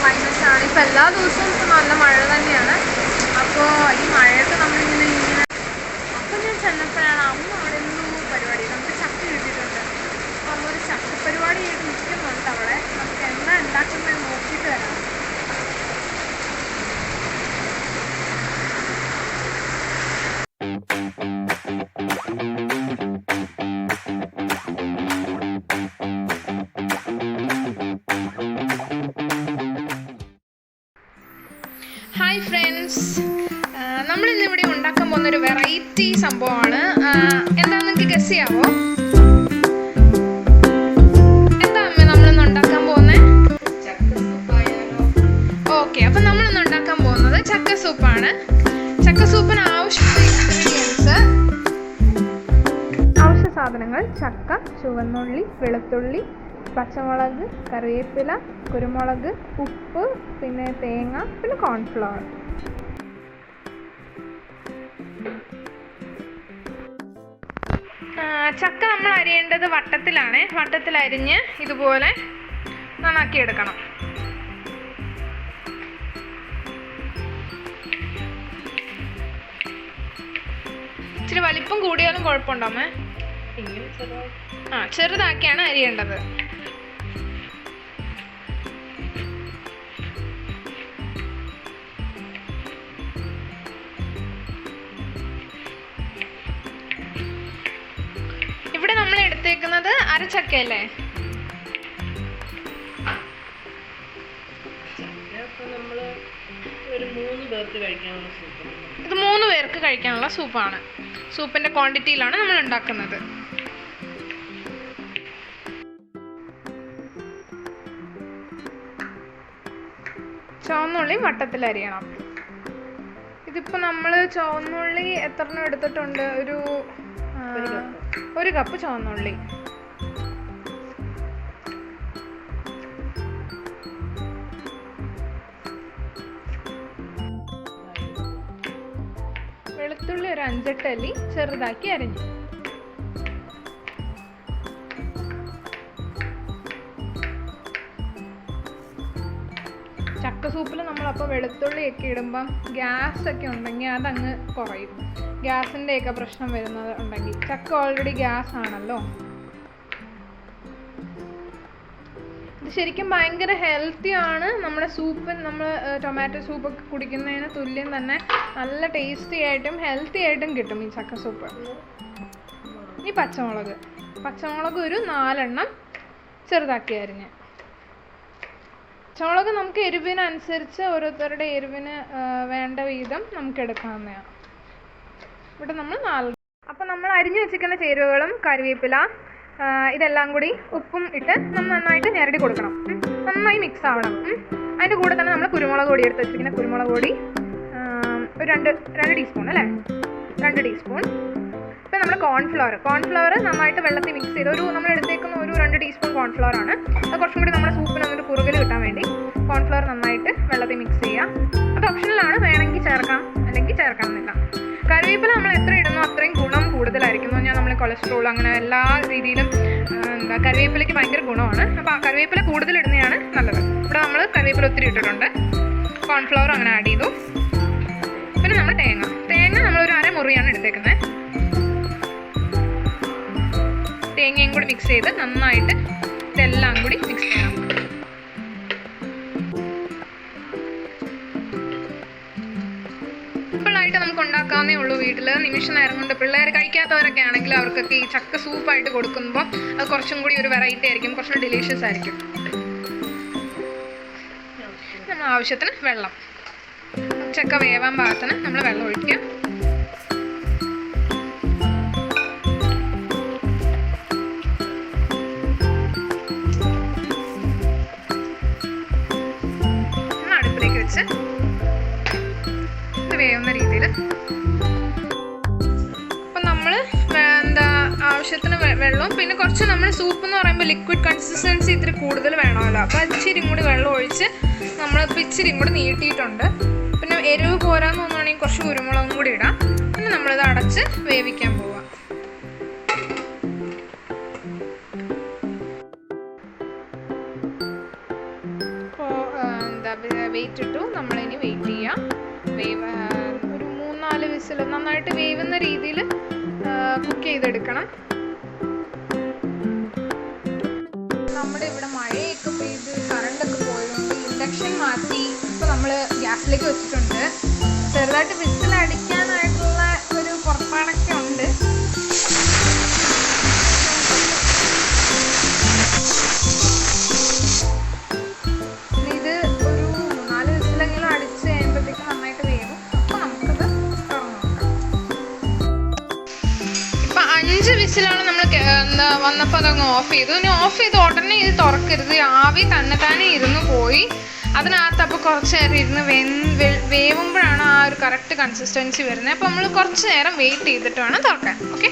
ക്ലൈമറ്റാണ്. ഇപ്പോൾ എല്ലാ ദിവസവും ഇപ്പോൾ നല്ല മഴ തന്നെയാണ്. അപ്പോൾ ഈ മഴയത്ത് നമ്മളിങ്ങനെ അപ്പം ഞാൻ ചെന്നപ്പോഴാണ് അമ്മ അവിടെ എന്തോ പരിപാടി, നമുക്ക് ചക്ക കിട്ടിയിട്ടുണ്ട്. അപ്പോൾ അമ്മ ഒരു ചക്ക പരിപാടിയായിട്ട് നിൽക്കുന്നുണ്ട് അവിടെ. നമുക്ക് എന്താ ഉണ്ടാക്കുന്നത് നോക്കിയിട്ട് വരാം. ഹായ് ഫ്രണ്ട്സ്, നമ്മളിന്നിവിടെ ഉണ്ടാക്കാൻ പോകുന്നൊരു വെറൈറ്റി സംഭവമാണ്. എന്താണെന്ന് നിങ്ങൾക്ക് ഗസ് ചെയ്യാമോ? എന്താ അമ്മ നമ്മളിന്ന് ഉണ്ടാക്കാൻ പോകുന്നത്? ഓക്കെ, അപ്പം നമ്മളിന്ന് ഉണ്ടാക്കാൻ പോകുന്നത് ചക്ക സൂപ്പാണ്. ചക്ക സൂപ്പിന് ആവശ്യ സാധനങ്ങൾ: ചക്ക, ചുവന്നുള്ളി, വെളുത്തുള്ളി, പച്ചമുളക്, കറിവേപ്പില, കുരുമുളക്, ഉപ്പ്, പിന്നെ തേങ്ങ, പിന്നെ കോൺഫ്ലവർ. ചക്ക നമ്മൾ അരിയേണ്ടത് വട്ടത്തിലാണ്. വട്ടത്തിലരിഞ്ഞ് ഇതുപോലെ നന്നാക്കി എടുക്കണം. ഇച്ചിരി വലിപ്പം കൂടിയാലും കുഴപ്പമുണ്ടാമേ. ചെറുതാക്കിയാണ് അരിയേണ്ടത്. ഇവിടെ നമ്മൾ എടുത്തേക്കുന്നത് അരച്ചക്കയല്ലേ? ഇത് 3 പേർക്ക് കഴിക്കാനുള്ള സൂപ്പാണ്. സൂപ്പിന്റെ ക്വാണ്ടിറ്റിയിലാണ് നമ്മൾ ഉണ്ടാക്കുന്നത്. ചുവന്നുള്ളി വട്ടത്തിലരിയണം. ഇതിപ്പോൾ നമ്മൾ ചുവന്നുള്ളി എത്രണ്ണം എടുത്തിട്ടുണ്ട്? ഒരു കപ്പ് ചുവന്നുള്ളി. വെളുത്തുള്ളി ഒരു 5-8 അല്ലി ചെറുതാക്കി അരിഞ്ഞു. ചക്ക സൂപ്പിൽ നമ്മളപ്പോൾ വെളുത്തുള്ളിയൊക്കെ ഇടുമ്പം ഗ്യാസൊക്കെ ഉണ്ടെങ്കിൽ അതങ്ങ് കുറയും. ഗ്യാസിൻ്റെയൊക്കെ പ്രശ്നം വരുന്നത് ഉണ്ടെങ്കിൽ, ചക്ക ഓൾറെഡി ഗ്യാസ് ആണല്ലോ. ഇത് ശരിക്കും ഭയങ്കര ഹെൽത്തി ആണ്. നമ്മുടെ സൂപ്പ്, നമ്മൾ ടൊമാറ്റോ സൂപ്പൊക്കെ കുടിക്കുന്നതിന് തുല്യം തന്നെ നല്ല ടേസ്റ്റി ആയിട്ടും ഹെൽത്തി ആയിട്ടും കിട്ടും ഈ ചക്ക സൂപ്പ്. ഈ പച്ചമുളക് ഒരു 4 എണ്ണം ചെറുതാക്കി അരിഞ്ഞ്. പച്ചമുളക് നമുക്ക് എരിവിനനുസരിച്ച് ഓരോരുത്തരുടെ എരിവിന് വേണ്ട വിധം നമുക്ക് എടുക്കാവുന്നതാണ്. ഇവിടെ നമ്മൾ 4. അപ്പം നമ്മൾ അരിഞ്ഞു വെച്ചിരിക്കുന്ന ചേരുവകളും കറിവേപ്പില ഇതെല്ലാം കൂടി ഉപ്പും ഇട്ട് നമ്മൾ നന്നായിട്ട് ഞെരടി കൊടുക്കണം. നന്നായി മിക്സ് ആവണം. അതിൻ്റെ കൂടെ തന്നെ നമ്മൾ കുരുമുളക് പൊടി എടുത്ത് വെച്ചിരിക്കുന്ന കുരുമുളക് പൊടി ഒരു 2 ടീസ്പൂൺ അല്ലേ? 2 ടീസ്പൂൺ. ഇപ്പം നമ്മൾ കോൺഫ്ലവർ നന്നായിട്ട് വെള്ളത്തിൽ മിക്സ് ചെയ്ത് നമ്മൾ എടുത്തേക്കുന്ന ഒരു 2 ടീസ്പൂൺ കോൺഫ്ലവർ ആണ്. അത് കുറച്ചും കൂടി നമ്മുടെ സൂപ്പിന് ഒരു കുറുകൽ കിട്ടാൻ വേണ്ടി കോൺഫ്ലവർ നന്നായിട്ട് വെള്ളത്തിൽ മിക്സ് ചെയ്യാം. അത് ഓപ്ഷണലാണ്, വേണമെങ്കിൽ ചേർക്കാം അല്ലെങ്കിൽ ചേർക്കണമെന്നില്ല. കറിവേപ്പില നമ്മൾ എത്ര ഇടുന്നോ അത്രയും ഗുണം കൂടുതലായിരിക്കും. എന്ന് പറഞ്ഞാൽ നമ്മൾ കൊളസ്ട്രോൾ അങ്ങനെ എല്ലാ രീതിയിലും കറിവേപ്പിലയ്ക്ക് ഭയങ്കര ഗുണമാണ്. അപ്പോൾ ആ കറിവേപ്പില കൂടുതൽ ഇടുന്നതാണ് നല്ലത്. ഇവിടെ നമ്മൾ കറിവേപ്പില ഒത്തിരി ഇട്ടിട്ടുണ്ട്. കോൺഫ്ലവർ അങ്ങനെ ആഡ് ചെയ്തു. പിന്നെ നമ്മൾ തേങ്ങ നമ്മളൊരു 1/2 മുറിയാണ് എടുത്തേക്കുന്നത്. തേങ്ങയും കൂടി മിക്സ് ചെയ്ത് നന്നായിട്ട് ഇതെല്ലാം കൂടി മിക്സ് ചെയ്യണം. സിമ്പിളായിട്ട് നമുക്ക് ഉണ്ടാക്കാവുന്നേ ഉള്ളൂ വീട്ടിൽ. നിമിഷ നേരം കൊണ്ട്. പിള്ളേർ കഴിക്കാത്തവരൊക്കെ ആണെങ്കിൽ അവർക്കൊക്കെ ഈ ചക്ക സൂപ്പായിട്ട് കൊടുക്കുമ്പോൾ അത് കുറച്ചും കൂടി ഒരു വെറൈറ്റി ആയിരിക്കും, കുറച്ചും ഡെലീഷ്യസ് ആയിരിക്കും. നമ്മൾ ആവശ്യത്തിന് വെള്ളം, ചക്ക വേവാൻ പാകത്തിന് നമ്മൾ വെള്ളം ഒഴിക്കുക. അടുപ്പിലേക്ക് വെച്ച് ഇത് വേവുന്ന രീതിയിൽ. അപ്പം നമ്മൾ ആവശ്യത്തിന് വെള്ളവും പിന്നെ കുറച്ച് നമ്മൾ സൂപ്പ് എന്ന് പറയുമ്പോൾ ലിക്വിഡ് കൺസിസ്റ്റൻസി ഇത്തിരി കൂടുതൽ വേണമല്ലോ. അപ്പോൾ ഇച്ചിരി കൂടി വെള്ളം ഒഴിച്ച് നമ്മളിപ്പോൾ ഇച്ചിരി കൂടി നീട്ടിയിട്ടുണ്ട്. പിന്നെ എരിവ് പോരാന്ന് തോന്നുകയാണെങ്കിൽ കുറച്ച് കുരുമുളകും കൂടി ഇടാം. പിന്നെ നമ്മളിത് അടച്ച് വേവിക്കാൻ പോവാം. വെയിറ്റ് ഇട്ടു. നമ്മളിനി വെയിറ്റ് ചെയ്യാം. വേവ് ഒരു 3-4 വിസിൽ നന്നായിട്ട് വേവുന്ന രീതിയിൽ കുക്ക് ചെയ്തെടുക്കണം. നമ്മുടെ ഇവിടെ മഴയൊക്കെ പെയ്ത് കറണ്ടൊക്കെ പോയതുകൊണ്ട് ഇൻഡക്ഷൻ മാറ്റി ഇപ്പോൾ നമ്മൾ ഗ്യാസിലേക്ക് വെച്ചിട്ടുണ്ട്. ചെറുതായിട്ട് വിസിൽ അടിക്കാനായിട്ടുള്ള ഒരു പുറപ്പാടൊക്കെ ഉണ്ട്. ഇത് ഒരു 3-4 വിസിലെങ്കിലും അടിച്ച് കഴിയുമ്പോഴത്തേക്കും നന്നായിട്ട് വേവും. അപ്പോൾ നമുക്കത് തുറന്നു നോക്കാം. ഇപ്പം 5 വിസിലാണ് നമ്മൾ വന്നപ്പോൾ അതങ്ങ് ഓഫ് ചെയ്തു. ഇനി ഓഫ് ചെയ്ത് ഉടനെ ഇത് തുറക്കരുത്. ആവി തന്നെത്താനെ ഇരുന്ന് പോയി. അതിനകത്ത് അപ്പോൾ കുറച്ച് നേരം ഇരുന്ന് വേവുമ്പോഴാണ് ആ ഒരു കറക്റ്റ് കൺസിസ്റ്റൻസി വരുന്നത്. അപ്പോൾ നമ്മൾ കുറച്ച് നേരം വെയിറ്റ് ചെയ്തിട്ട് വേണം തുറക്കാൻ. ഓക്കെ,